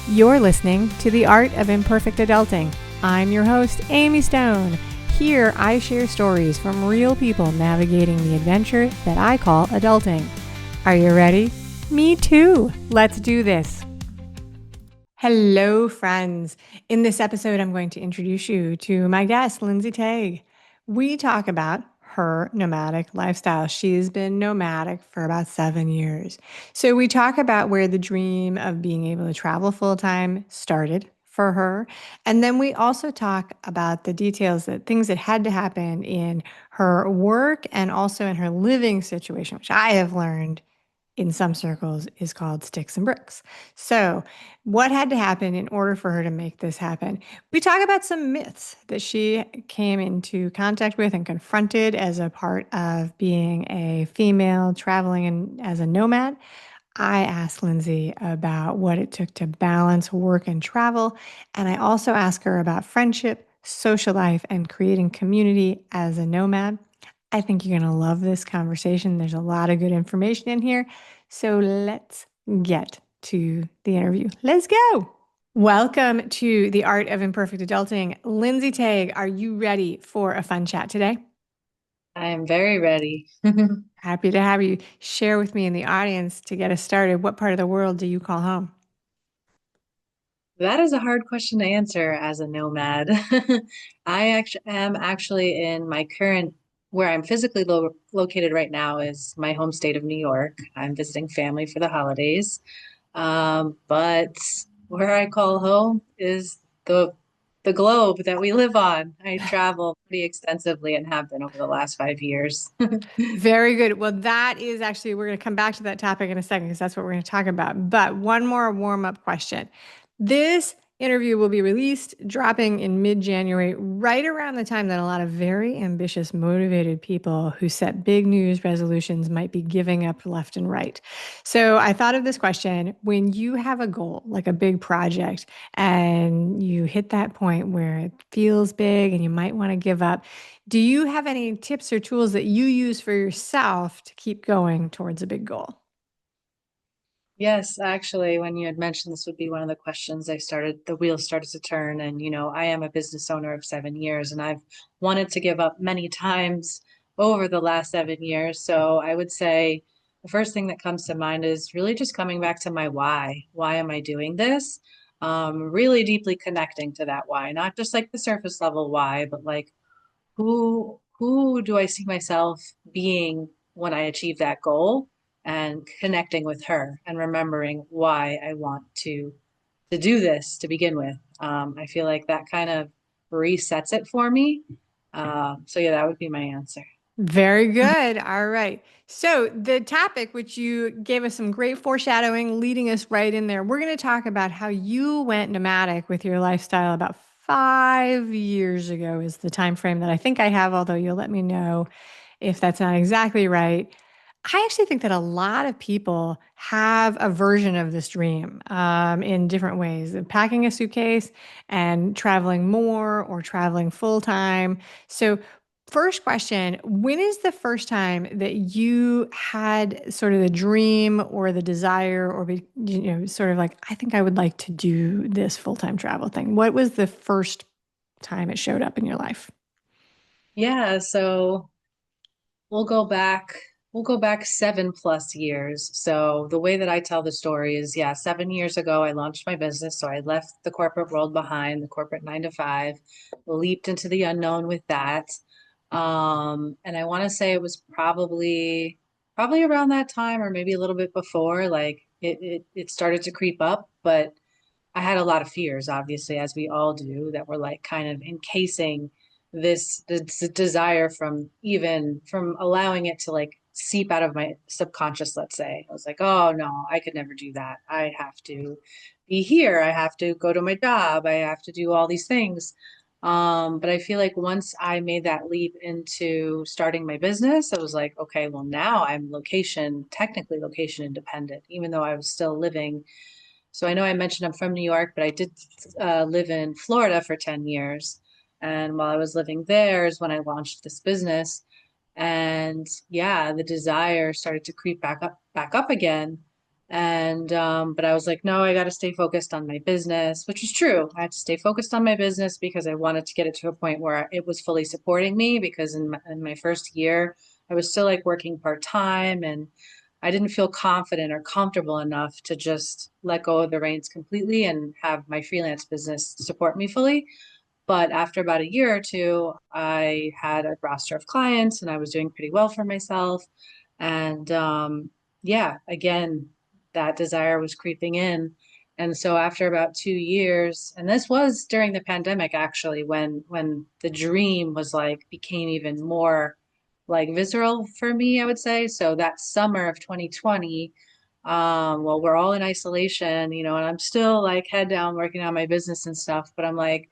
You're listening to The Art of Imperfect Adulting. I'm your host, Amy Stone. Here, I share stories from real people navigating the adventure that I call adulting. Are you ready? Me too. Let's do this. Hello, friends. In this episode, I'm going to introduce you to my guest, Lindsey Tague. We talk about her nomadic lifestyle. She's been nomadic for about 7 years. So we talk about where the dream of being able to travel full time started for her. And then we also talk about the details, that things that had to happen in her work and also in her living situation, which I have learned in some circles is called sticks and bricks. So, what had to happen in order for her to make this happen? We talk about some myths that she came into contact with and confronted as a part of being a female traveling and as a nomad. I asked Lindsey about what it took to balance work and travel. And I also asked her about friendship, social life, and creating community as a nomad. I think you're going to love this conversation. There's a lot of good information in here. So let's get to the interview. Let's go. Welcome to the Art of Imperfect Adulting. Lindsey Tague, are you ready for a fun chat today? I am very ready. Happy to have you share with me in the audience to get us started. What part of the world do you call home? That is a hard question to answer as a nomad. I am actually in my current, where I'm physically located right now is my home state of New York. I'm visiting family for the holidays. But where I call home is the globe that we live on. I travel pretty extensively and have been over the last 5 years. Very good. Well, that is actually, we're going to come back to that topic in a second because that's what we're going to talk about. But one more warm up question. This interview will be released, dropping in mid January, right around the time that a lot of very ambitious, motivated people who set big news resolutions might be giving up left and right. So I thought of this question: when you have a goal, like a big project, and you hit that point where it feels big and you might want to give up, do you have any tips or tools that you use for yourself to keep going towards a big goal? Yes, actually, when you had mentioned this would be one of the questions, the wheels started to turn. And, I am a business owner of 7 years and I've wanted to give up many times over the last 7 years. So I would say the first thing that comes to mind is really just coming back to my why. Why am I doing this? Really deeply connecting to that why, not just like the surface level why, but like who do I see myself being when I achieve that goal, and connecting with her and remembering why I want to do this to begin with. I feel like that kind of resets it for me. So yeah, that would be my answer. Very good. All right. So, the topic, which you gave us some great foreshadowing, leading us right in there, we're going to talk about how you went nomadic with your lifestyle about 5 years ago, is the time frame that I think I have, although you'll let me know if that's not exactly right. I actually think that a lot of people have a version of this dream in different ways, packing a suitcase and traveling more or traveling full time. So, first question, when is the first time that you had sort of the dream or the desire or sort of like, I think I would like to do this full-time travel thing? What was the first time it showed up in your life? Yeah, so we'll go back we'll go back 7+ years. So the way that I tell the story is, yeah, 7 years ago I launched my business. So I left the corporate world behind, the corporate 9 to 5, leaped into the unknown with that. And I want to say it was probably around that time or maybe a little bit before, like it started to creep up, but I had a lot of fears, obviously, as we all do, that were like kind of encasing this desire from allowing it to like seep out of my subconscious, let's say. I was like, oh no, I could never do that. I have to be here. I have to go to my job. I have to do all these things. But I feel like once I made that leap into starting my business, I was like, okay, well, now I'm technically location independent, even though I was still living. So I know I mentioned I'm from New York, but I did live in Florida for 10 years. And while I was living there is when I launched this business. And yeah, the desire started to creep back up again. And but I was like, no, I got to stay focused on my business, which is true. I had to stay focused on my business because I wanted to get it to a point where it was fully supporting me. Because in my first year, I was still like working part time, and I didn't feel confident or comfortable enough to just let go of the reins completely and have my freelance business support me fully. But after about a year or two, I had a roster of clients and I was doing pretty well for myself. And yeah, again, that desire was creeping in. And so after about 2 years, and this was during the pandemic actually, when the dream was like became even more like visceral for me, I would say. So that summer of 2020, well, we're all in isolation, and I'm still like head down working on my business and stuff, but I'm like,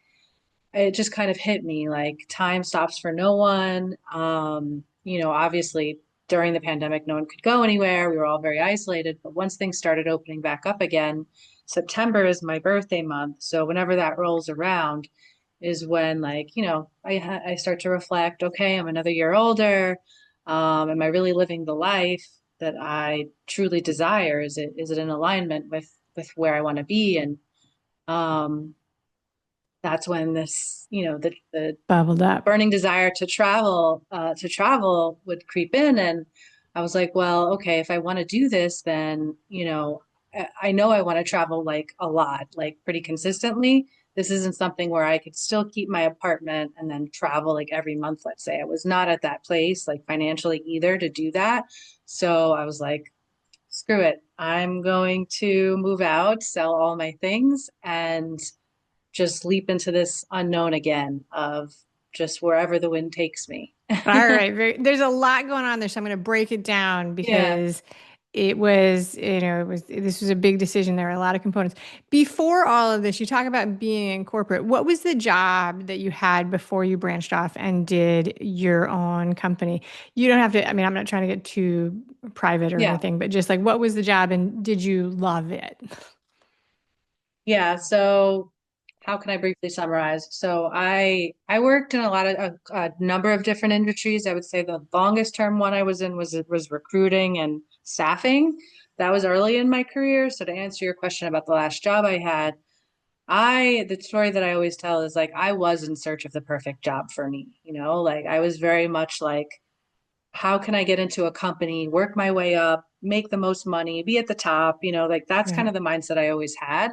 it just kind of hit me like time stops for no one. Obviously during the pandemic, no one could go anywhere. We were all very isolated. But once things started opening back up again, September is my birthday month. So whenever that rolls around is when like, I start to reflect, okay, I'm another year older. Am I really living the life that I truly desire? Is it in alignment with where I want to be? And um that's when this, the Bubbled up. burning desire to travel would creep in. And I was like, well, okay, if I want to do this, then, I know I want to travel like a lot, like pretty consistently. This isn't something where I could still keep my apartment and then travel like every month, let's say. I was not at that place, like financially either, to do that. So I was like, screw it. I'm going to move out, sell all my things, and just leap into this unknown again of just wherever the wind takes me. All right, there's a lot going on there, so I'm going to break it down Yeah, because this was a big decision. There are a lot of components. Before all of this, you talk about being in corporate. What was the job that you had before you branched off and did your own company? You don't have to, I mean, I'm not trying to get too private or yeah, anything, but just like what was the job and did you love it? yeah. So how can I briefly summarize? So I worked in a number of different industries. I would say the longest term one I was in was recruiting and staffing. That was early in my career. So to answer your question about the last job I had, the story that I always tell is like I was in search of the perfect job for me, like I was very much like, how can I get into a company, work my way up, make the most money, be at the top, like that's kind Right. of the mindset I always had.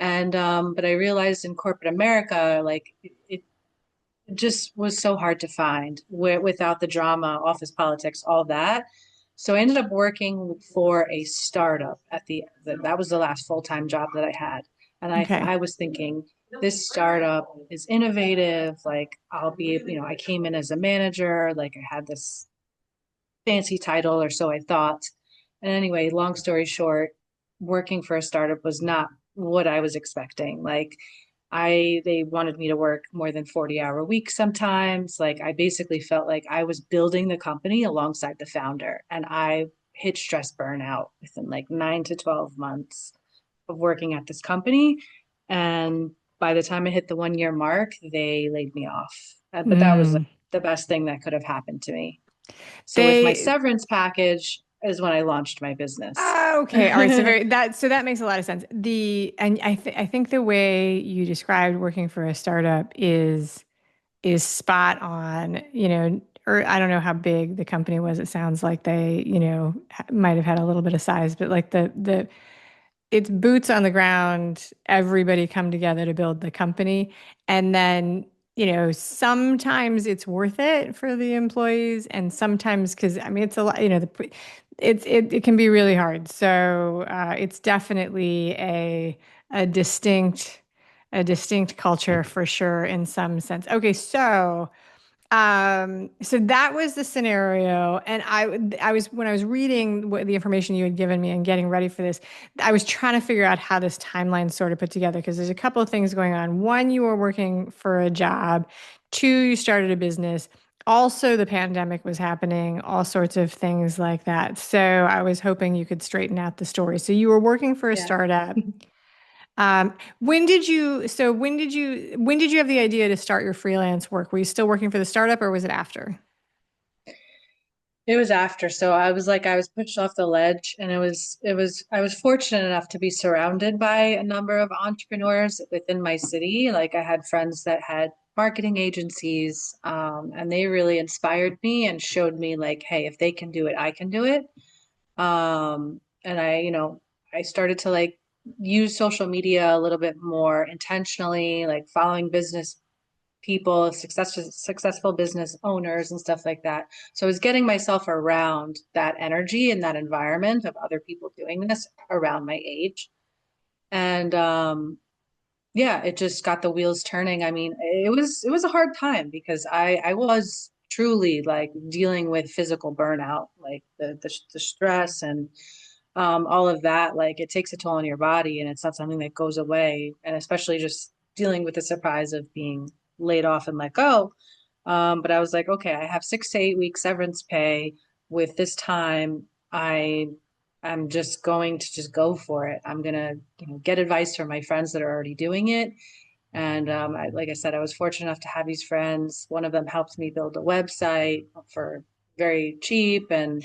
And but I realized in corporate America, like it just was so hard to find without the drama, office politics, all that. So I ended up working for a startup that was the last full-time job that I had. And Okay. I was thinking, this startup is innovative. Like I'll be, I came in as a manager, like I had this fancy title, or so I thought. And anyway, long story short, working for a startup was not what I was expecting. Like they wanted me to work more than 40-hour weeks sometimes. Like I basically felt like I was building the company alongside the founder. And I hit stress burnout within like 9 to 12 months of working at this company. And by the time I hit the 1 year mark, they laid me off. But that was like Mm. the best thing that could have happened to me. So with my They severance package is when I launched my business. Okay, all right. So that makes a lot of sense. And I think the way you described working for a startup is spot on, or I don't know how big the company was. It sounds like they, might have had a little bit of size, but like the it's boots on the ground, everybody come together to build the company. And then, sometimes it's worth it for the employees, and sometimes because I mean it's a lot, it can be really hard. So it's definitely a distinct a distinct culture for sure in some sense. Okay, so that was the scenario, and I was when I was reading the information you had given me and getting ready for this, I was trying to figure out how this timeline sort of put together because there's a couple of things going on. One, you were working for a job. Two, you started a business. Also, the pandemic was happening, all sorts of things like that. So I was hoping you could straighten out the story. So you were working for a Yeah. startup. When did you have the idea to start your freelance work? Were you still working for the startup or was it after? It was after. So I was like, I was pushed off the ledge, and I was fortunate enough to be surrounded by a number of entrepreneurs within my city. Like I had friends that had marketing agencies, and they really inspired me and showed me like, hey, if they can do it, I can do it. And I started to like use social media a little bit more intentionally, like following business people, successful business owners and stuff like that. So I was getting myself around that energy and that environment of other people doing this around my age. And yeah, it just got the wheels turning. I mean, it was a hard time because I was truly like dealing with physical burnout, like the stress and all of that. Like it takes a toll on your body, and it's not something that goes away. And especially just dealing with the surprise of being laid off and let go. But I was like, okay, I have 6 to 8 weeks severance pay. With this time, I'm just going to just go for it. I'm gonna, get advice from my friends that are already doing it. And like I said, I was fortunate enough to have these friends. One of them helped me build a website for very cheap, and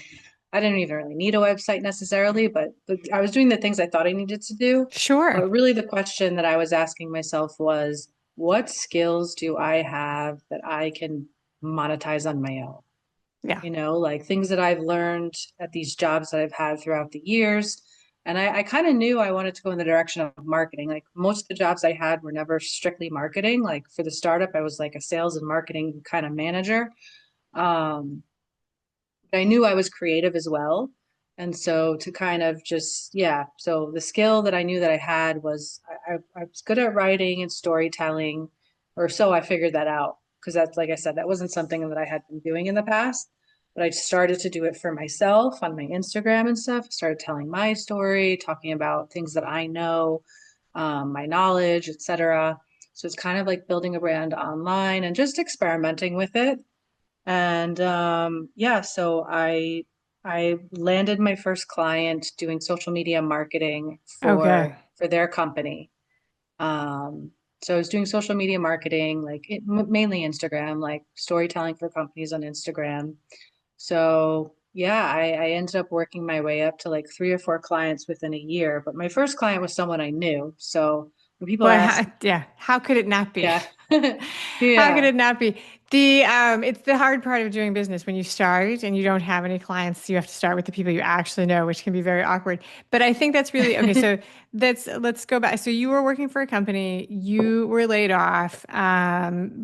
I didn't even really need a website necessarily, but I was doing the things I thought I needed to do. Sure. But really, the question that I was asking myself was, what skills do I have that I can monetize on my own? Yeah. Like things that I've learned at these jobs that I've had throughout the years. And I kind of knew I wanted to go in the direction of marketing. Like most of the jobs I had were never strictly marketing. Like for the startup, I was like a sales and marketing kind of manager. Um, but I knew I was creative as well. And so to kind of just, yeah, so the skill that I knew that I had was I was good at writing and storytelling, or so I figured that out. Because that's, like I said, that wasn't something that I had been doing in the past. But I started to do it for myself on my Instagram and stuff. I started telling my story, talking about things that I know, my knowledge, etc. So it's kind of like building a brand online and just experimenting with it. And yeah, so I landed my first client doing social media marketing Okay. for their company. Um, so I was doing social media marketing, like mainly Instagram, like storytelling for companies on Instagram. So yeah, I ended up working my way up to like 3 or 4 clients within a year. But my first client was someone I knew. So when people Boy, ask, yeah, how could it not be? yeah, How could yeah. it not be? It's the hard part of doing business when you start and you don't have any clients. You have to start with the people you actually know, which can be very awkward. But I think that's really okay. So let's go back. So you were working for a company, you were laid off,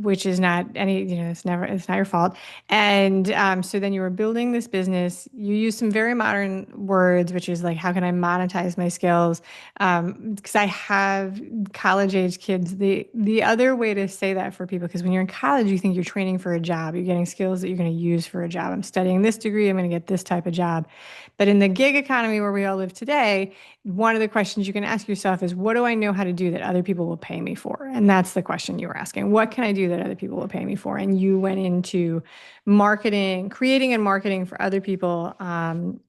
which is not any, it's not your fault. And so then you were building this business. You use some very modern words, which is like, how can I monetize my skills? Because I have college age kids. The other way to say that for people, because when you're in college, you think you're training for a job, you're getting skills that you're going to use for a job. I'm studying this degree, I'm going to get this type of job. But in the gig economy where we all live today, one of the questions you can ask yourself is, what do I know how to do that other people will pay me for? And that's the question you were asking. What can I do that other people will pay me for? And you went into marketing, creating and marketing for other people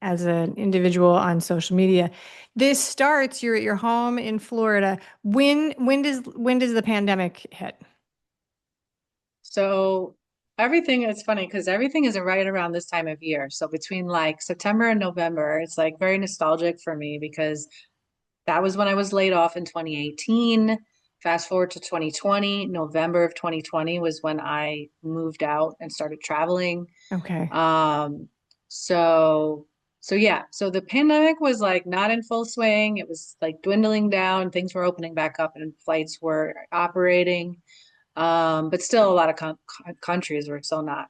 as an individual on social media. This starts, you're at your home in Florida. When does the pandemic hit? So everything is funny because everything is right around this time of year. So between like September and November, it's like very nostalgic for me because that was when I was laid off in 2018. Fast forward to 2020, November of 2020 was when I moved out and started traveling. Okay. Um, so so yeah, so the pandemic was like not in full swing. It was like dwindling down, things were opening back up and flights were operating. But still, a lot of countries were still not,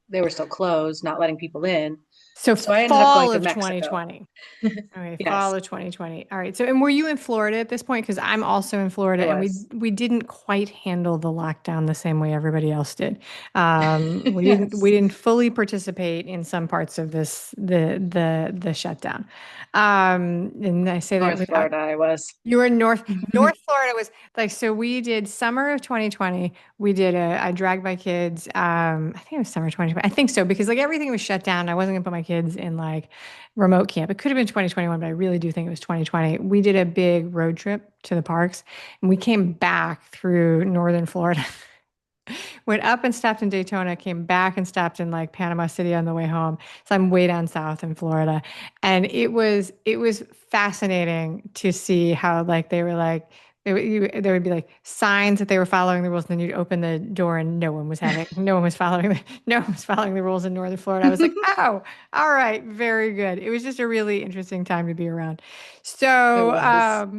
they were still closed, not letting people in. So So I ended up going fall to of Mexico. 2020. Okay, fall Yes, of 2020. All right. So, and were you in Florida at this point? Because I'm also in Florida, I and we was. we didn't quite handle the lockdown the same way everybody else did. We Yes, didn't fully participate in some parts of the shutdown. And I say that North without Florida, I was. you were in North Florida was like, so we did summer of 2020. I dragged my kids. I think it was summer 2020. I think so because like everything was shut down. I wasn't gonna put my kids in like remote camp. It could have been 2021, but I really do think it was 2020. We did a big road trip to the parks and we came back through northern Florida. Went up and stopped in Daytona, came back and stopped in like Panama City on the way home. So I'm way down south in Florida. And it was fascinating to see how like they were like there would be like signs that they were following the rules, and then you'd open the door and no one was following no one was following the rules in Northern Florida. I was like, oh, all right, very good. It was just a really interesting time to be around. It So, was.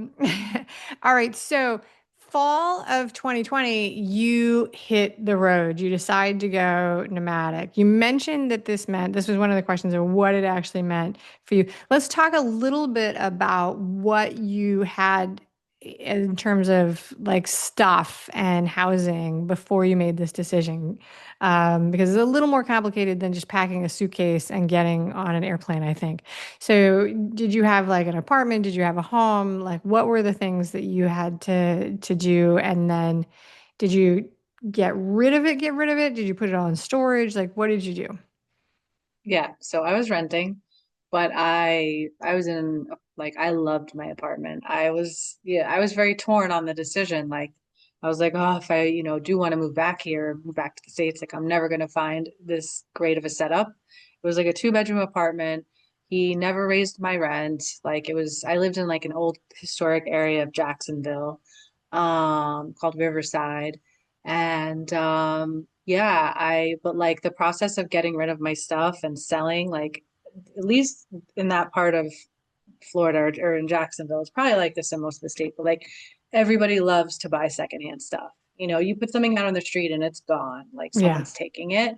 all right, so fall of 2020, you hit the road. You decided to go nomadic. You mentioned that this was one of the questions of what it actually meant for you. Let's talk a little bit about what you had in terms of like stuff and housing before you made this decision. Because it's a little more complicated than just packing a suitcase and getting on an airplane, I think. So, did you have like an apartment? Did you have a home? Like, what were the things that you had to do? And then, did you get rid of it? Get rid of it? Did you put it all in storage? Like, what did you do? Yeah, so I was renting, but I was in like I loved my apartment. I was very torn on the decision. Like I was like, oh, if I, do want to move back here, move back to the States, like I'm never gonna find this great of a setup. It was like a two-bedroom apartment. He never raised my rent. Like I lived in like an old historic area of Jacksonville, called Riverside. And yeah, but like the process of getting rid of my stuff and selling, like at least in that part of Florida or in Jacksonville, it's probably like this in most of the state, but like everybody loves to buy secondhand stuff. You put something out on the street and it's gone, like Yeah, someone's taking it.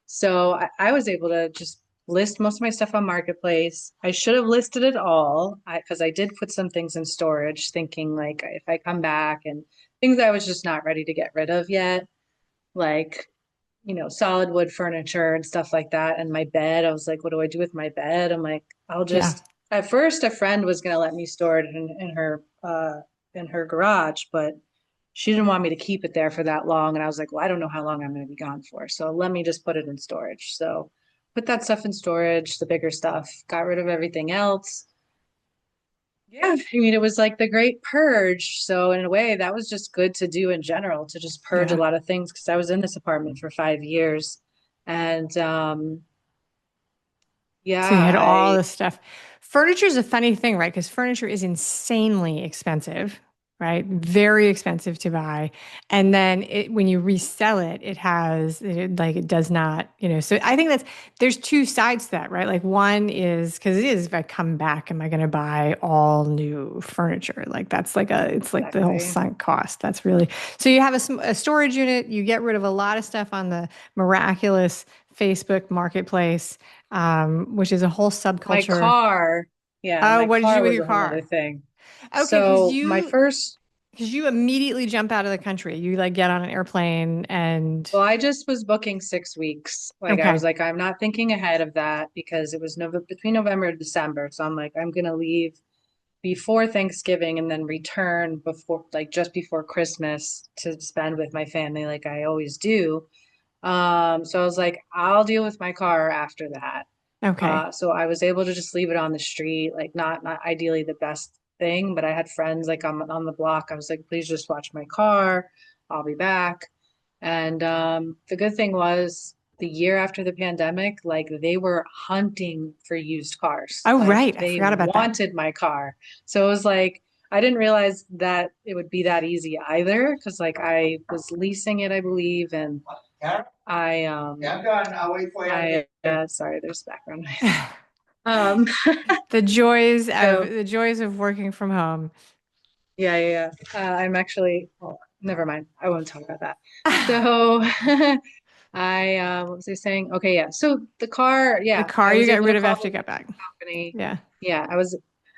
So I was able to just list most of my stuff on Marketplace. I should have listed it all because I did put some things in storage, thinking like if I come back and things I was just not ready to get rid of yet, like solid wood furniture and stuff like that. And my bed, I was like, what do I do with my bed? I'm like, yeah, at first a friend was going to let me store it in her garage, but she didn't want me to keep it there for that long. And I was like, well, I don't know how long I'm going to be gone for. So let me just put it in storage. So put that stuff in storage, the bigger stuff, got rid of everything else. Yeah, I mean, it was like the great purge. So in a way, that was just good to do in general, to just purge a yeah. lot of things because I was in this apartment for 5 years. And So you yeah, had all this stuff. Furniture is a funny thing, right? Because furniture is insanely expensive, right? Very expensive to buy. And then when you resell it, like it does not, So I think there's two sides to that, right? Like one is because it is, if I come back, am I going to buy all new furniture? Like it's like the whole exactly. sunk cost. That's really, so you have a storage unit, you get rid of a lot of stuff on the miraculous Facebook marketplace, which is a whole My subculture. car, yeah, Oh, my what did you do car with was your a whole other car? thing. Okay, because So my you first because you immediately jump out of the country. You like get on an airplane and Well, I just was booking 6 weeks. Like I okay, was like, I'm not thinking ahead of that because it was between November and December. So I'm like, I'm gonna leave before Thanksgiving and then return before, like just before Christmas to spend with my family, like I always do. So I was like, I'll deal with my car after that. okay, So I was able to just leave it on the street, like not ideally the best thing, but I had friends like on the block. I was like, please just watch my car. I'll be back. And the good thing was the year after the pandemic, like they were hunting for used cars. oh Like right, I they forgot about that. wanted my car. So it was like I didn't realize that it would be that easy either, because like I was leasing it, I believe, and yeah, I'm done. I'll wait for you. Sorry, there's background noise. Um, The joys of so the joys of working from home. I'm actually, oh, never mind. I won't talk about that. So what was I saying? Okay, yeah. So the car, The yeah, car I you was got able to rid of call after the you got back. leasing company. Yeah. Yeah,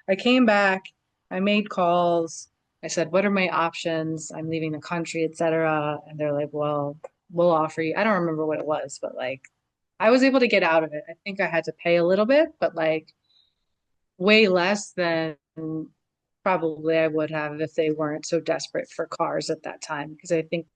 I came back, I made calls. I said, what are my options? I'm leaving the country, etc. And they're like, well, we'll offer you. I don't remember what it was, but like I was able to get out of it. I think I had to pay a little bit, but like way less than probably I would have if they weren't so desperate for cars at that time. Because I think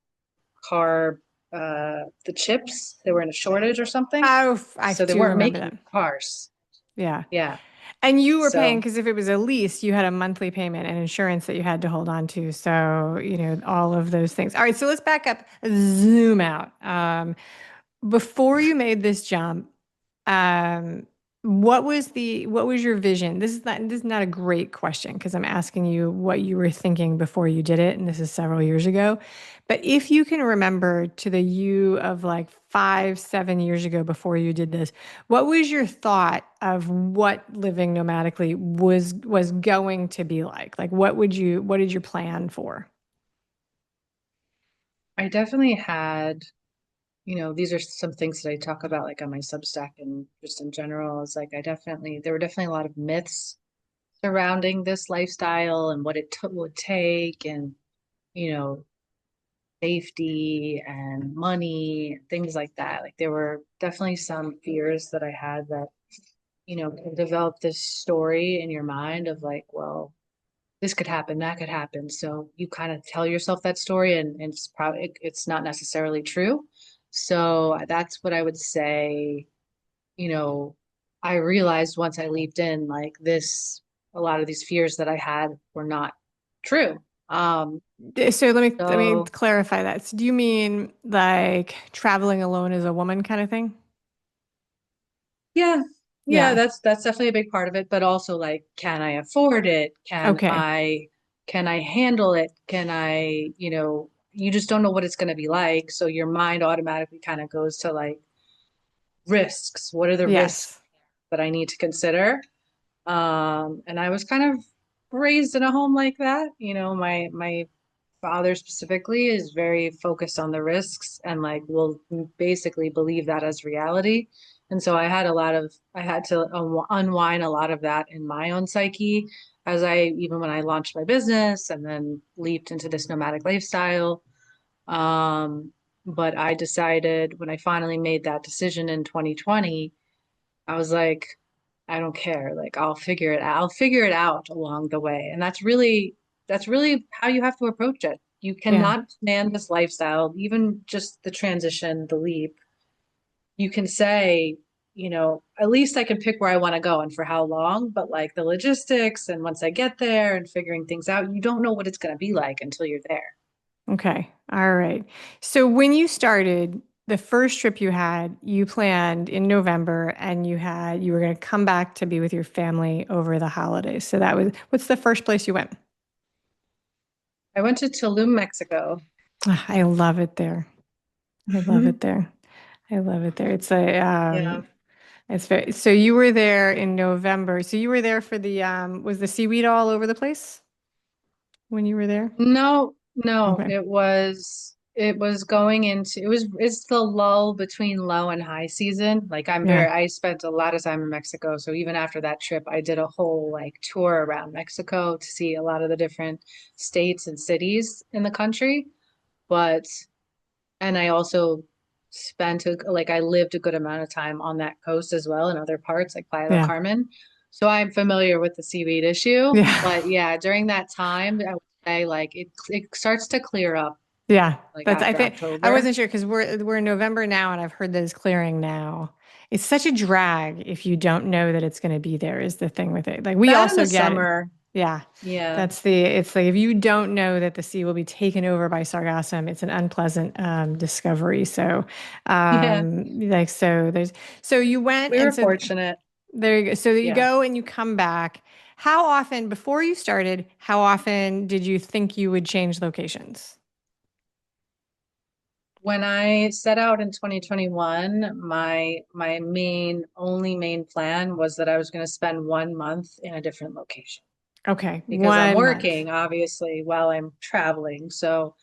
car, the chips, they were in a shortage or something. Oh, I So they do weren't remember making that. cars. Yeah. Yeah. And you were paying So because if it was a lease, you had a monthly payment and insurance that you had to hold on to. So, all of those things. All right, so let's back up, zoom out. Before you made this jump, um, what was your vision? This is not a great question because I'm asking you what you were thinking before you did it, and this is several years ago. But if you can remember to the you of like 5, 7 years ago before you did this, what was your thought of what living nomadically was going to be like? Like what did you plan for? I definitely had, these are some things that I talk about like on my Substack and just in general. It's like there were definitely a lot of myths surrounding this lifestyle and what it would take and, you know, safety and money, things like that. Like there were definitely some fears that I had that, can develop this story in your mind of like, well, this could happen, that could happen. So you kind of tell yourself that story and it's probably it's not necessarily true. So that's what I would say, you know, I realized once I leaped in, like a lot of these fears that I had were not true. Um, So let me so clarify that. So do you mean like traveling alone as a woman kind of thing? yeah, yeah, Yeah. that's definitely a big part of it, but also like, can I afford it? Okay. Can I handle it? You just don't know what it's going to be like. So your mind automatically kind of goes to like risks. What are the risks Yes. that I need to consider? And I was kind of raised in a home like that. My father specifically is very focused on the risks and like will basically believe that as reality. And so I had to unwind a lot of that in my own psyche even when I launched my business and then leaped into this nomadic lifestyle. Um, but I decided when I finally made that decision in 2020, I was like, I don't care. Like I'll figure it out. I'll figure it out along the way. And that's really how you have to approach it. You Yeah. cannot plan this lifestyle, even just the transition, the leap. You can say, at least I can pick where I want to go and for how long, but like the logistics and once I get there and figuring things out, you don't know what it's going to be like until you're there. Okay. All right. So when you started, the first trip you had, you planned in November and you were going to come back to be with your family over the holidays. So what's the first place you went? I went to Tulum, Mexico. Ah, I love it there. I love it there. I love it there. Yeah. It's very, so you were there in November. So you were there for was the seaweed all over the place when you were there? No, no, Okay. it was going into it's the lull between low and high season. Like Yeah. I spent a lot of time in Mexico, so even after that trip, I did a whole like tour around Mexico to see a lot of the different states and cities in the country. But and I also I lived a good amount of time on that coast as well in other parts like Playa del Yeah. Carmen. So I'm familiar with the seaweed issue. Yeah. But yeah, during that time, I would say like it starts to clear up Yeah. like I after think I October. wasn't sure because we're in November now and I've heard that it's clearing now. It's such a drag if you don't know that it's going to be there is the thing with it. Like we That in also the get it. summer. Yeah. Yeah. It's like if you don't know that the sea will be taken over by sargassum, it's an unpleasant discovery. So, Yeah. so you went We and were so fortunate. there you go. So you Yeah. go and you come back. How often, before you started, how often did you think you would change locations? When I set out in 2021, my main plan was that I was going to spend 1 month in a different location, Okay, because I'm 1 month. working obviously while I'm traveling. So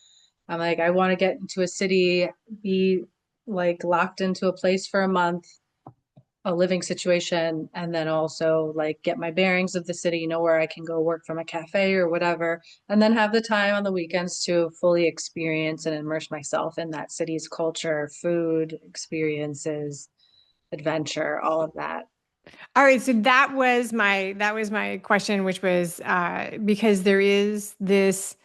I'm like, I want to get into a city, be like locked into a place for a month, a living situation, and then also like get my bearings of the city, know where I can go work from a cafe or whatever, and then have the time on the weekends to fully experience and immerse myself in that city's culture, food, experiences, adventure, all of that. All right, so that was my question, which was because there is this.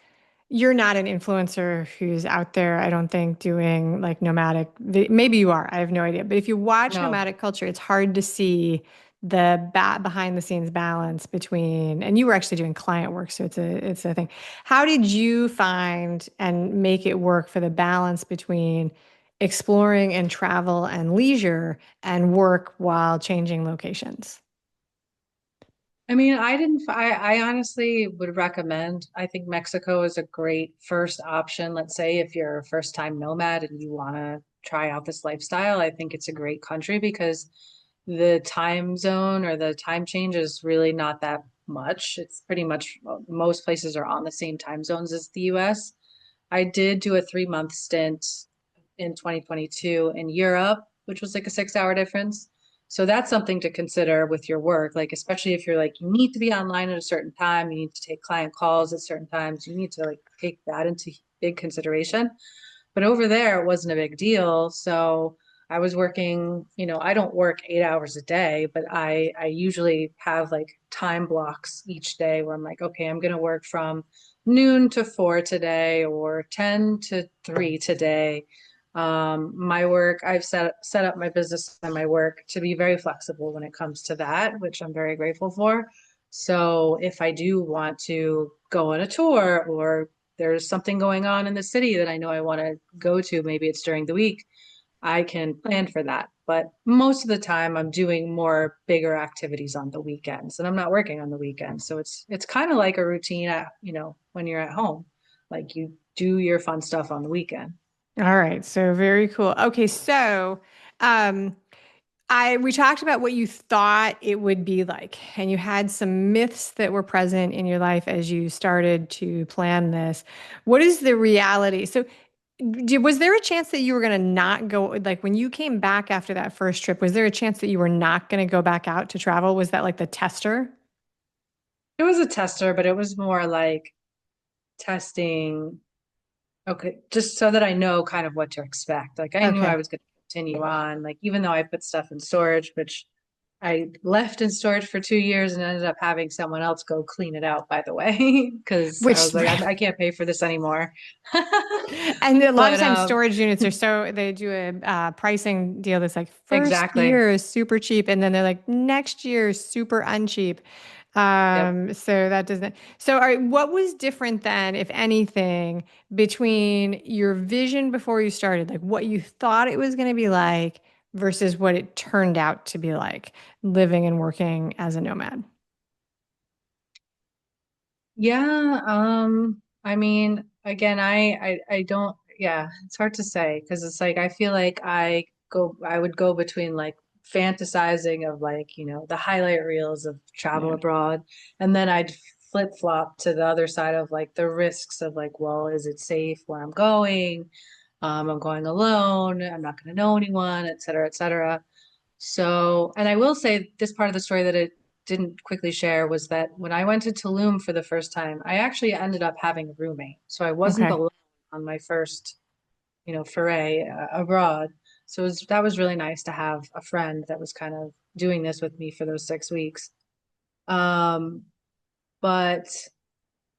You're not an influencer who's out there, I don't think, doing like nomadic. Maybe you are. I have no idea. But if you watch No. nomadic culture, it's hard to see the behind the scenes balance between, and you were actually doing client work, so it's a thing. How did you find and make it work for the balance between exploring and travel and leisure and work while changing locations? I mean, I didn't, I honestly would recommend, I think Mexico is a great first option. Let's say if you're a first time nomad and you want to try out this lifestyle, I think it's a great country because the time zone or the time change is really not that much. It's pretty much well, most places are on the same time zones as the US. I did do a 3 month stint in 2022 in Europe, which was like a 6 hour difference. So that's something to consider with your work, like especially if you're like you need to be online at a certain time, you need to take client calls at certain times, you need to like take that into big consideration. But over there, it wasn't a big deal. So I was working, I don't work 8 hours a day, but I usually have like time blocks each day where I'm like, okay, I'm going to work from noon to 4 today or 10 to 3 today. My work, I've set up my business and my work to be very flexible when it comes to that, which I'm very grateful for. So if I do want to go on a tour or there's something going on in the city that I know I want to go to, maybe it's during the week, I can plan for that. But most of the time I'm doing more bigger activities on the weekends and I'm not working on the weekends. So it's kind of like a routine at, when you're at home. Like you do your fun stuff on the weekend. All right, so very cool. Okay, so um, we talked about what you thought it would be like, and you had some myths that were present in your life as you started to plan this. What is the reality? So, was there a chance that you were going to not go, like when you came back after that first trip, was there a chance that you were not going to go back out to travel? Was that like the tester? It was a tester, but it was more like testing. Okay, just so that I know kind of what to expect. Like I knew I Okay. was going to continue on, like even though I put stuff in storage, which I left in storage for 2 years and ended up having someone else go clean it out, by the way, because I Which, was like, I can't pay for this anymore. and a lot of But times storage units are so, they do a pricing deal that's like first exactly. year is super cheap, and then they're like next year is super uncheap. Yep. So that doesn't, so all right, what was different then, if anything, between your vision before you started, like what you thought it was going to be like versus what it turned out to be like living and working as a nomad? Yeah, I mean, again, I don't, yeah, it's hard to say because it's like I feel like I would go between like fantasizing of like, the highlight reels of travel Yeah. abroad, and then I'd flip-flop to the other side of like the risks of like, well, is it safe where I'm going? I'm going alone, I'm not going to know anyone, et cetera, et cetera. So, and I will say this part of the story that it didn't quickly share was that when I went to Tulum for the first time, I actually ended up having a roommate. So I wasn't Okay. alone on my first, foray abroad. So that was really nice to have a friend that was kind of doing this with me for those 6 weeks. Um, but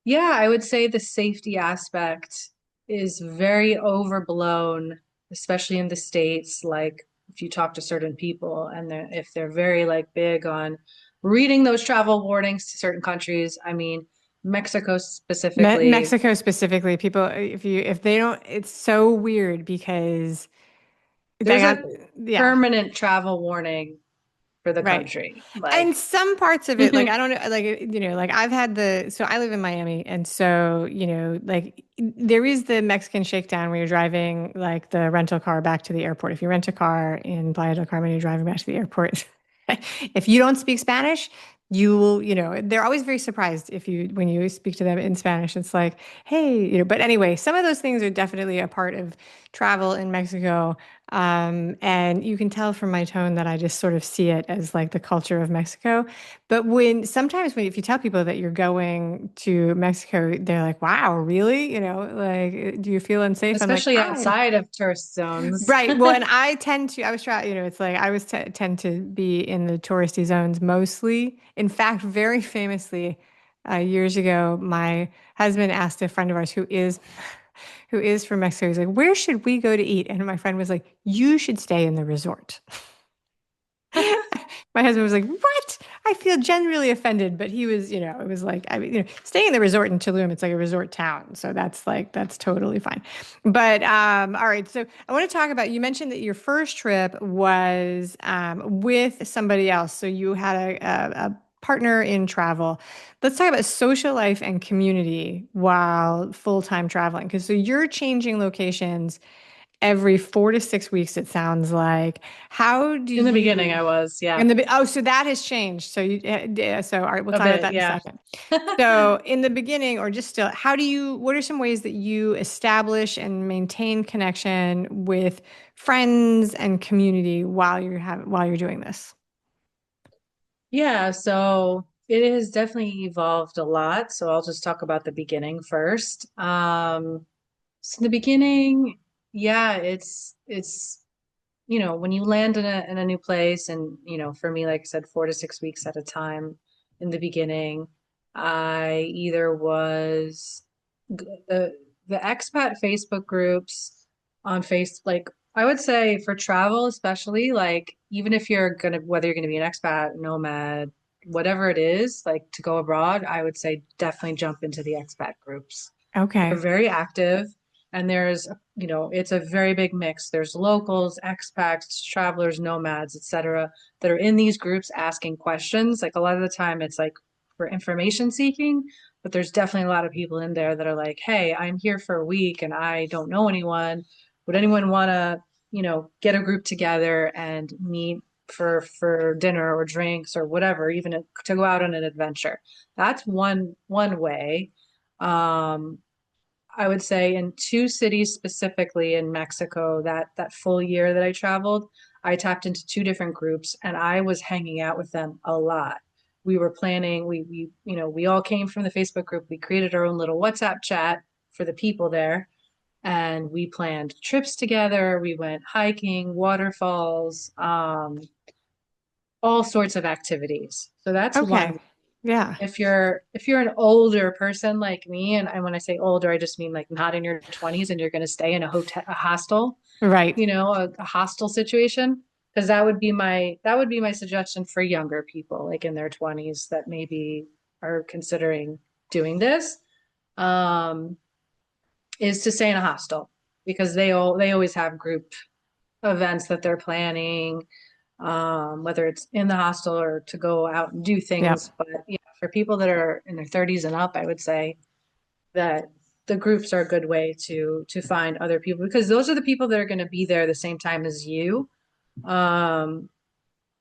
yeah, I would say the safety aspect is very overblown, especially in the States. Like if you talk to certain people and if they're very like big on reading those travel warnings to certain countries, I mean, Mexico specifically, Mexico specifically, people, if they don't, it's so weird because they there's got, a yeah, permanent travel warning for the right. country. Like, And some parts of it, like I don't know, like like I've had so I live in Miami, and so like there is the Mexican shakedown where you're driving like the rental car back to the airport. If you rent a car in Playa del Carmen, you're driving back to the airport. If you don't speak Spanish, you will, they're always very surprised if you when you speak to them in Spanish. It's like, hey, but anyway, some of those things are definitely a part of travel in Mexico. And you can tell from my tone that I just sort of see it as like the culture of Mexico. But sometimes if you tell people that you're going to Mexico, they're like, wow, really? Like, do you feel unsafe? I'm like, especially outside of tourist zones. right. Well, and I was trying, it's like I was tend to be in the touristy zones mostly. In fact, very famously, years ago, my husband asked a friend of ours who is from Mexico. He's like, "Where should we go to eat?" And my friend was like, "You should stay in the resort." My husband was like, "What?" I feel genuinely offended, but he was, it was like, I mean, staying in the resort in Tulum, it's like a resort town, so that's totally fine. But all right, so I want to talk about. You mentioned that your first trip was with somebody else, so you had a partner in travel. Let's talk about social life and community while full-time traveling, because so you're changing locations every 4 to 6 weeks, it sounds like. How do In the beginning, you? I was, yeah, And so that has changed. So yeah, so all right, we'll a talk about bit, that in a yeah. second. So in the beginning, or just still, what are some ways that you establish and maintain connection with friends and community while you're doing this? Yeah, so it has definitely evolved a lot. So I'll just talk about the beginning first. So in the beginning, yeah, it's when you land in a new place, and for me, like I said, 4 to 6 weeks at a time in the beginning, I either was the expat Facebook groups on like I would say for travel, especially, like even if whether you're gonna be an expat, nomad, whatever it is, like to go abroad, I would say definitely jump into the expat groups. They're Okay. very active, and it's a very big mix. There's locals, expats, travelers, nomads, etc., that are in these groups asking questions. Like a lot of the time, it's like for information seeking, but there's definitely a lot of people in there that are like, "Hey, I'm here for a week and I don't know anyone. Would anyone want to, get a group together and meet for dinner or drinks or whatever, even to go out on an adventure?" That's one way. Um, I would say in two cities specifically in Mexico, that full year that I traveled, I tapped into two different groups and I was hanging out with them a lot. We were planning, we all came from the Facebook group. We created our own little WhatsApp chat for the people there, and we planned trips together. We went hiking, waterfalls, all sorts of activities. So that's Okay. one. Yeah. If you're an older person like me, and when I say older, I just mean like not in your 20s and you're going to stay in a hostel, Right. a hostel situation, because that would be my suggestion for younger people like in their 20s that maybe are considering doing this, um, is to stay in a hostel because they always have group events that they're planning, whether it's in the hostel or to go out and do Yep. things. But yeah, for people that are in their 30s and up, I would say that the groups are a good way to find other people because those are the people that are going to be there the same time as you. Um,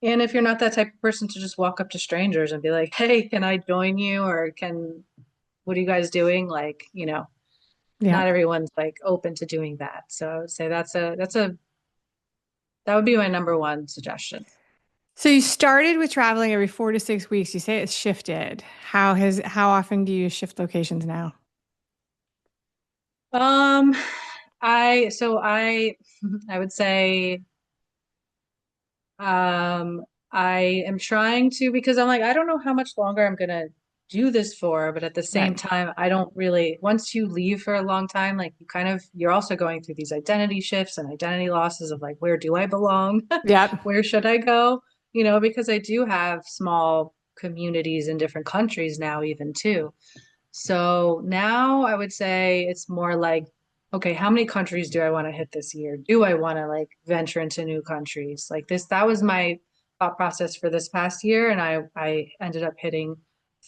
and if you're not that type of person to just walk up to strangers and be like, "Hey, can I join you?" or "What are you guys doing?" Like, not Yep. everyone's like open to doing that. So I would say that would be my number one suggestion. So you started with traveling every 4 to 6 weeks. You say it's shifted. How often do you shift locations now? Um, I I would say um I am trying to because I'm like I don't know how much longer I'm gonna do this for, but at the same Right. time I don't really once you leave for a long time, like you're also going through these identity shifts and identity losses of like where do I belong? Yep. Where should I go? Because I do have small communities in different countries now even too. So now I would say it's more like, okay, how many countries do I want to hit this year? Do I want to like venture into new countries? Like that was my thought process for this past year. And I ended up hitting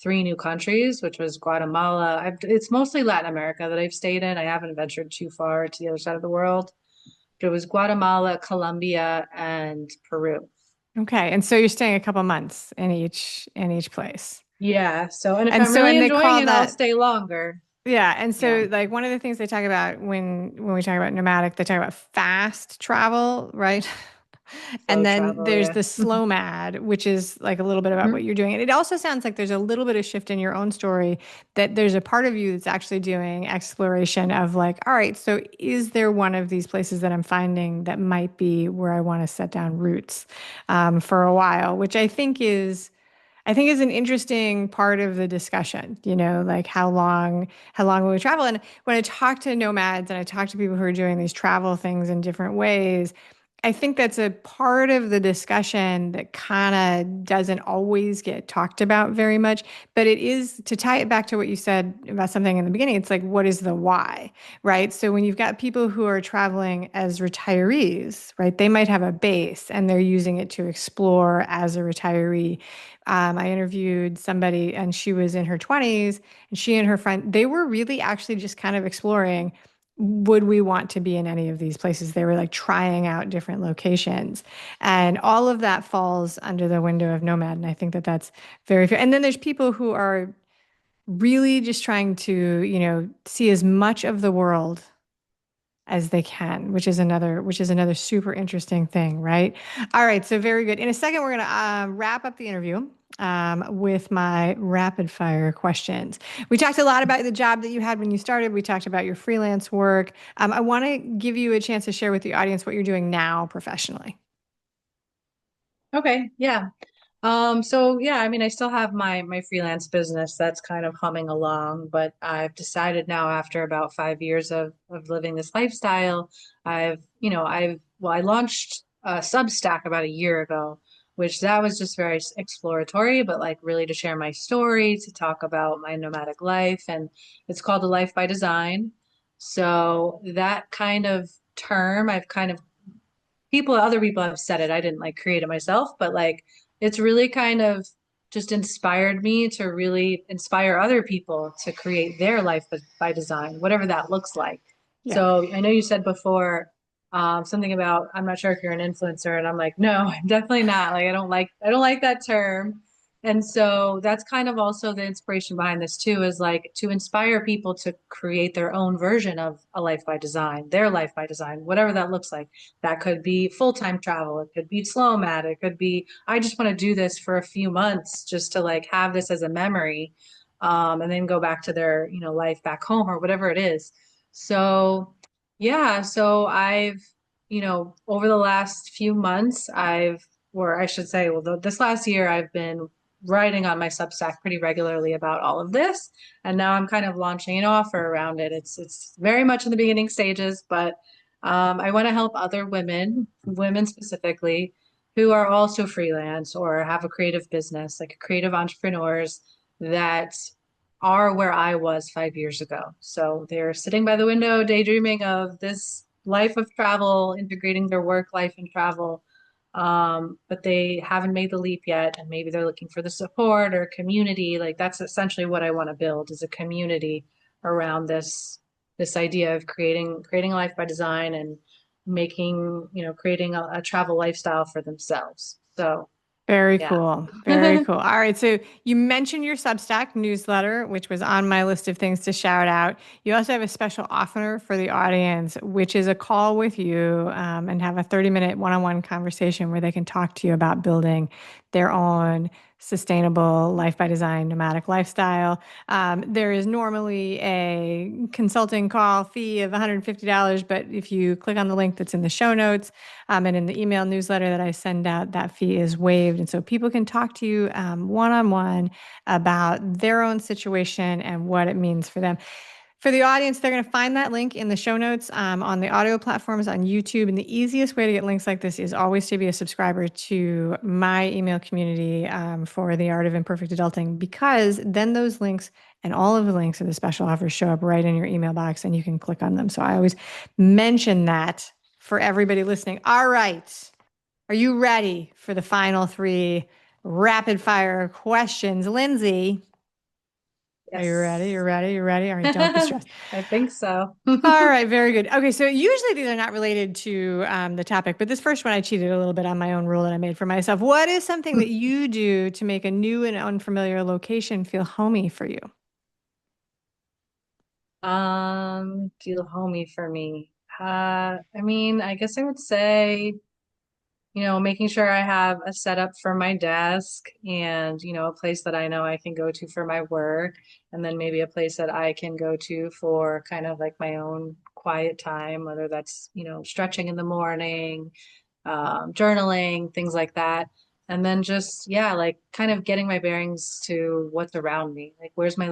three new countries, which was Guatemala. It's mostly Latin America that I've stayed in. I haven't ventured too far to the other side of the world. But it was Guatemala, Colombia, and Peru. Okay. And so you're staying a couple months in each place. Yeah. So, and if And I'm so really and they enjoying call it, I'll that stay longer. yeah, and Yeah. so like one of the things they talk about when we talk about nomadic, they talk about fast travel, right? And Slow then travel. there's Yeah. the slow mad, which is like a little bit about what Mhm. you're doing. And it also sounds like there's a little bit of shift in your own story that there's a part of you that's actually doing exploration of like, all right, so is there one of these places that I'm finding that might be where I want to set down roots for a while, which I think is an interesting part of the discussion, like how long will we travel? And when I talk to nomads and I talk to people who are doing these travel things in different ways, I think that's a part of the discussion that kind of doesn't always get talked about very much. But it is, to tie it back to what you said about something in the beginning, it's like, what is the why, right? So when you've got people who are traveling as retirees, right, they might have a base and they're using it to explore as a retiree. I interviewed somebody and she was in her 20s, and she and her friend, they were really actually just kind of exploring, would we want to be in any of these places? They were like trying out different locations. And all of that falls under the window of Nomad. And I think that that's very fair. And then there's people who are really just trying to, see as much of the world as they can, which is another super interesting thing, right? All right, so very good. In a second, we're going to wrap up the interview with my rapid fire questions. We talked a lot about the job that you had when you started. We talked about your freelance work. I want to give you a chance to share with the audience what you're doing now professionally. Okay, yeah. So yeah, I mean, I still have my freelance business that's kind of humming along, but I've decided now after about 5 years of living this lifestyle, I launched a Substack about a year ago, which that was just very exploratory, but like really to share my story, to talk about my nomadic life, and it's called The Life by Design. So that kind of term, I've kind of other people have said it. I didn't like create it myself, but like it's really kind of just inspired me to really inspire other people to create their life by design, whatever that looks like. Yeah. So I know you said before something about I'm not sure if you're an influencer, and I'm like, no, I'm definitely not. Like I don't like that term. And so that's kind of also the inspiration behind this too, is like to inspire people to create their own version of a life by design, their life by design, whatever that looks like. That could be full-time travel. It could be slow mat. It could be, I just want to do this for a few months just to like have this as a memory, and then go back to their, life back home or whatever it is. So, yeah, so over the last few months, or I should say, well, this last year, I've been writing on my Substack pretty regularly about all of this. And now I'm kind of launching an offer around it. It's very much in the beginning stages, but I want to help other women specifically, who are also freelance or have a creative business, like creative entrepreneurs that are where I was 5 years ago. So they're sitting by the window, daydreaming of this life of travel, integrating their work life and travel. But they haven't made the leap yet, and maybe they're looking for the support or community. Like that's essentially what I want to build is a community around this idea of creating a life by design and creating a travel lifestyle for themselves. So Very yeah. cool. Very cool. All right. So you mentioned your Substack newsletter, which was on my list of things to shout out. You also have a special offer for the audience, which is a call with you and have a 30-minute one-on-one conversation where they can talk to you about building their own sustainable life by design nomadic lifestyle. There is normally a consulting call fee of $150, but if you click on the link that's in the show notes, and in the email newsletter that I send out, that fee is waived. And so people can talk to you one on one about their own situation and what it means for them. For the audience, they're going to find that link in the show notes on the audio platforms on YouTube. And the easiest way to get links like this is always to be a subscriber to my email community for the Art of Imperfect Adulting, because then those links and all of the links of the special offers show up right in your email box and you can click on them. So I always mention that for everybody listening. All right. Are you ready for the final three rapid fire questions? Lindsey, are you ready? Yes. You're ready? You're ready? All right. Don't be stressed. I think so. All right, very good. Okay, so usually these are not related to the topic, but this first one I cheated a little bit on my own rule that I made for myself. What is something that you do to make a new and unfamiliar location feel homey for you? Feel homey for me. I mean, I guess I would say, making sure I have a setup for my desk and, a place that I know I can go to for my work, and then maybe a place that I can go to for kind of like my own quiet time, whether that's, stretching in the morning, journaling, things like that. And then just, yeah, like kind of getting my bearings to what's around me. Like, where's my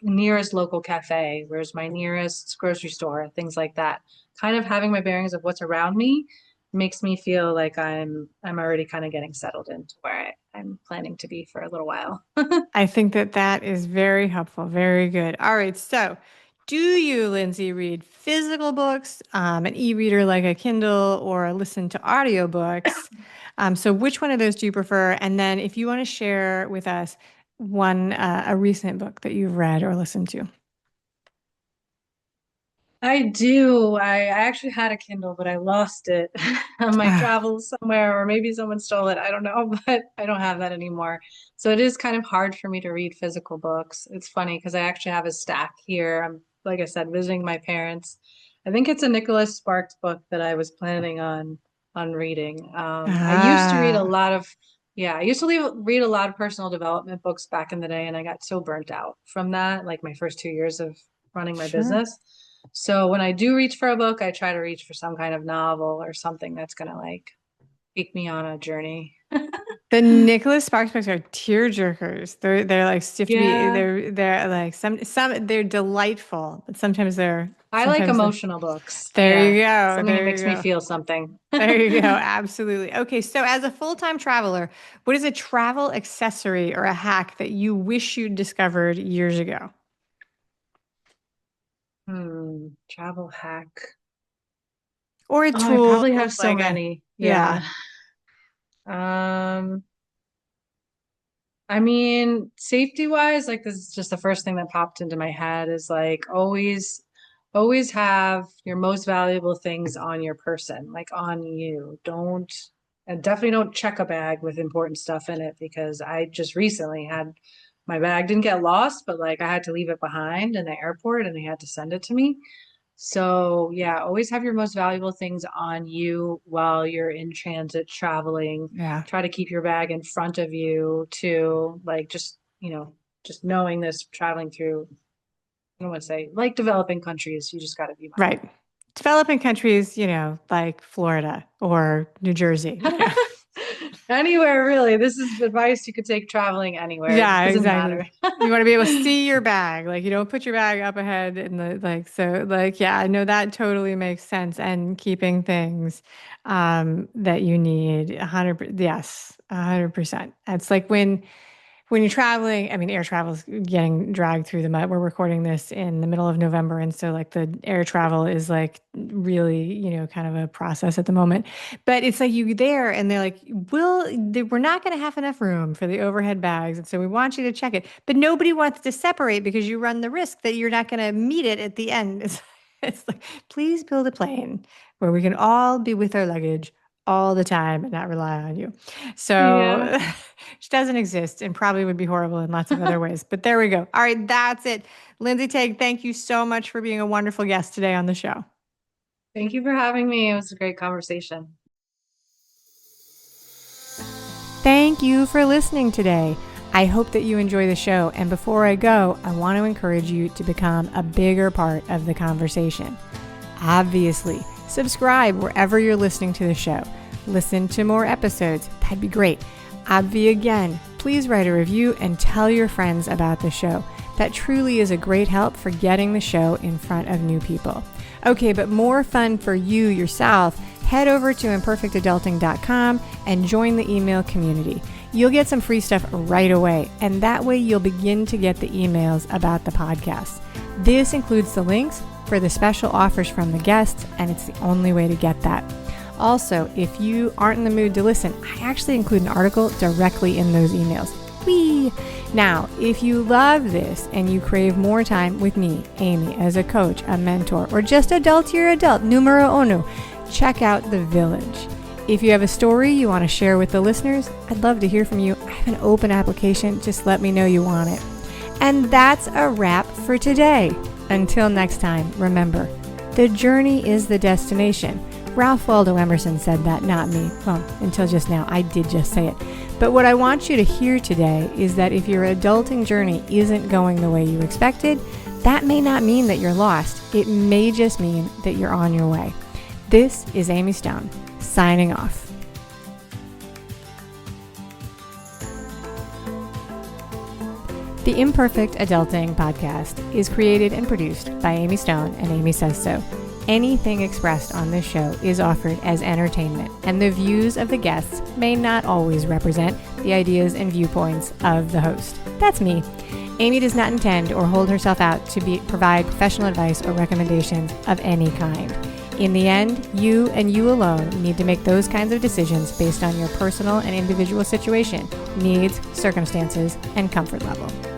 nearest local cafe? Where's my nearest grocery store? Things like that. Kind of having my bearings of what's around me, makes me feel like I'm already kind of getting settled into where I'm planning to be for a little while. I think that that is very helpful. Very good. All right. So, do you, Lindsay, read physical books, an e-reader like a Kindle, or listen to audiobooks? So, which one of those do you prefer? And then, if you want to share with us a recent book that you've read or listened to. I do. I actually had a Kindle, but I lost it on my Ah, travels somewhere, or maybe someone stole it. I don't know, but I don't have that anymore. So it is kind of hard for me to read physical books. It's funny because I actually have a stack here. I'm, like I said, visiting my parents. I think it's a Nicholas Sparks book that I was planning on reading. I used to read a ah, lot of, yeah, I used to read a lot of personal development books back in the day, and I got so burnt out from that, like my first 2 years of running my sure. business. So when I do reach for a book, I try to reach for some kind of novel or something that's gonna like take me on a journey. The Nicholas Sparks books are tear jerkers. They're like stiff to be. Yeah, They're like some they're delightful, but I like sometimes they're. emotional books. There Yeah, you go. something that There you makes me go. feel something. There you go. Absolutely. Okay, so as a full-time traveler, what is a travel accessory or a hack that you wish you'd discovered years ago? Travel hack. Or a Oh, I tool probably have so like a many. yeah. Yeah. Um, I mean, safety wise, like this is just the first thing that popped into my head is like always have your most valuable things on your person, like on you. And definitely don't check a bag with important stuff in it because I just recently had my bag didn't get lost, but like I had to leave it behind in the airport and they had to send it to me. So, yeah, always have your most valuable things on you while you're in transit traveling. Yeah. Try to keep your bag in front of you too, like just knowing this traveling through, I don't want to say like developing countries, you just got to be Right. Developing countries, like Florida or New Jersey. mindful. Anywhere really. This is advice you could take traveling anywhere. It Yeah, doesn't exactly. matter. You want to be able to see your bag. Like you don't put your bag up ahead and yeah, I know that totally makes sense. And keeping things that you need 100, yes, 100%. It's like when you're traveling, I mean, air travel is getting dragged through the mud. We're recording this in the middle of November. And so, like, the air travel is like really, kind of a process at the moment. But it's like you there and they're like, we're not going to have enough room for the overhead bags. And so we want you to check it. But nobody wants to separate because you run the risk that you're not going to meet it at the end. It's like, please build a plane where we can all be with our luggage all the time and not rely on you. So, Yeah. which doesn't exist and probably would be horrible in lots of other ways. But there we go. All right, that's it. Lindsay Tague, thank you so much for being a wonderful guest today on the show. Thank you for having me. It was a great conversation. Thank you for listening today. I hope that you enjoy the show. And before I go, I want to encourage you to become a bigger part of the conversation. Obviously, subscribe wherever you're listening to the show. Listen to more episodes. That'd be great. Obvi again, please write a review and tell your friends about the show. That truly is a great help for getting the show in front of new people. Okay, but more fun for you yourself, head over to imperfectadulting.com and join the email community. You'll get some free stuff right away, and that way you'll begin to get the emails about the podcast. This includes the links for the special offers from the guests, and it's the only way to get that. Also, if you aren't in the mood to listen, I actually include an article directly in those emails. Whee! Now, if you love this and you crave more time with me, Amy, as a coach, a mentor, or just adultier adult, numero uno, check out The Village. If you have a story you want to share with the listeners, I'd love to hear from you. I have an open application. Just let me know you want it. And that's a wrap for today. Until next time, remember, the journey is the destination. Ralph Waldo Emerson said that, not me. Well, until just now, I did just say it. But what I want you to hear today is that if your adulting journey isn't going the way you expected, that may not mean that you're lost. It may just mean that you're on your way. This is Amy Stone, signing off. The Imperfect Adulting podcast is created and produced by Amy Stone and Amy Says So. Anything expressed on this show is offered as entertainment, and the views of the guests may not always represent the ideas and viewpoints of the host. That's me. Amy does not intend or hold herself out to provide professional advice or recommendations of any kind. In the end, you and you alone need to make those kinds of decisions based on your personal and individual situation, needs, circumstances, and comfort level.